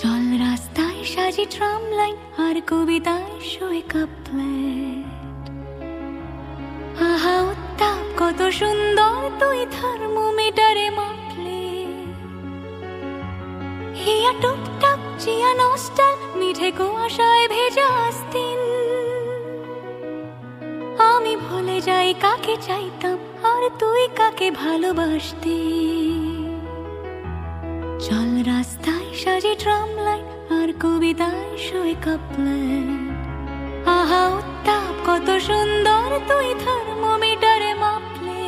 চল রাস্তায় সাজি ট্রাম লাইন আর কবিতায় শোয় কাপলেট। আহা উত্তাপ কত সুন্দর তুই থার্মোমিটারে মাপলে। হিয়া টুকটাক চিয়া নস্টাল মিঠে কুয়াশায় ভেজা আস্তিন। আমি ভুলে যাই কাকে চাইতাম আর তুই কাকে ভালোবাসতি। চল রাস্তায় সাজে ট্রাম লাইন আর কবিতায় শোয় কাপলেট। আহা উত্তাপ কত সুন্দর তুই থার্মোমিটারে মাপলে।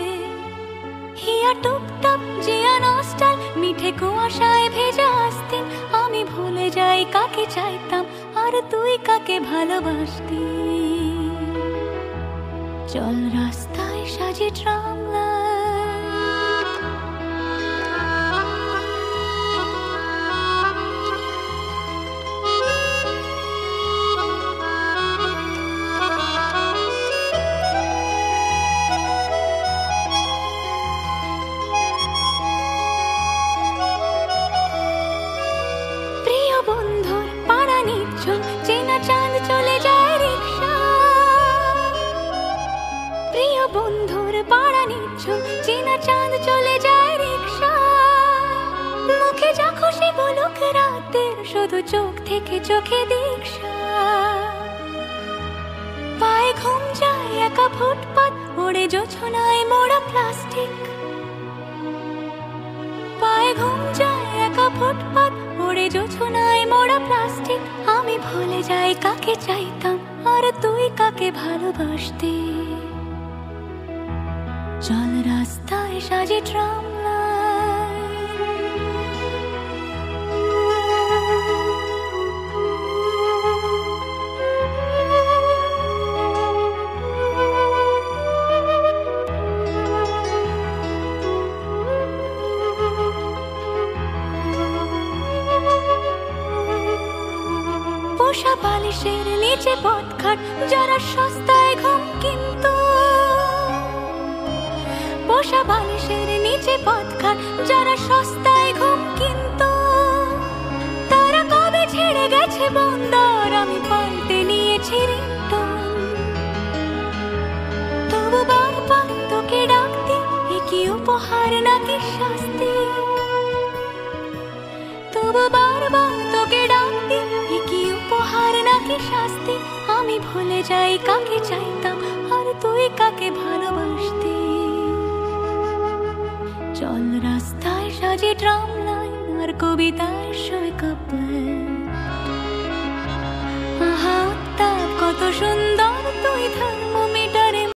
হিয়া টুকটাক জিয়া নস্টাল মিঠে কুয়াশায় ভেজা আস্তিন। আমি ভুলে যাই কাকে চাইতাম আর তুই কাকে ভালোবাসতি। চল রাস্তায় সাজে ট্রাম লাইন। প্রিয় বন্ধুর পাড়া নিচ্ছল চেনা চাঁদ চলে যায় রিক্সা। প্রিয় বন্ধুর পাড়া নিচ্ছল চেনা চাঁদ চলে যায় রিক্সা। মুখে যা খুশি বলুক রাতের শুধু চোখ থেকে চোখে দীক্ষা। পায়ে ঘুম যায় একা ফুটপাত ওড়ে জোছনায় মোড়া প্লাস্টিক। পায়ে ঘুম যায় একা ফুটপাত ওড়ে জোছনায় মোড়া প্লাস্টিক। আমি ভুলে যাই কাকে চাইতাম আর তুই কাকে ভালোবাসতি। চল রাস্তায় সাজে ট্রাম লাইন। পোষা বালিশের নিচে পথঘাট যারা সস্তায় ঘুম কিন্তু। পোষা বালিশের নিচে পথঘাট যারা সস্তায় ঘুম কিন্তু। তারা কবে ছেড়ে গেছে বন্দর আমি পাল্টে নিয়েছি রিংটোন। তবু বারবার তোকে ডাকতে এ কি উপহার নাকি শাস্তি। তবু বারবার তোকে ডাকতে এ কি উপহার নাকি শাস্তি। আমি ভুলে যাই কাকে চাইতাম আর তুই কাকে ভালোবাসতি। চল রাস্তায় সাজে ট্রাম লাইন আর কবিতায় শোয় কাপলেট।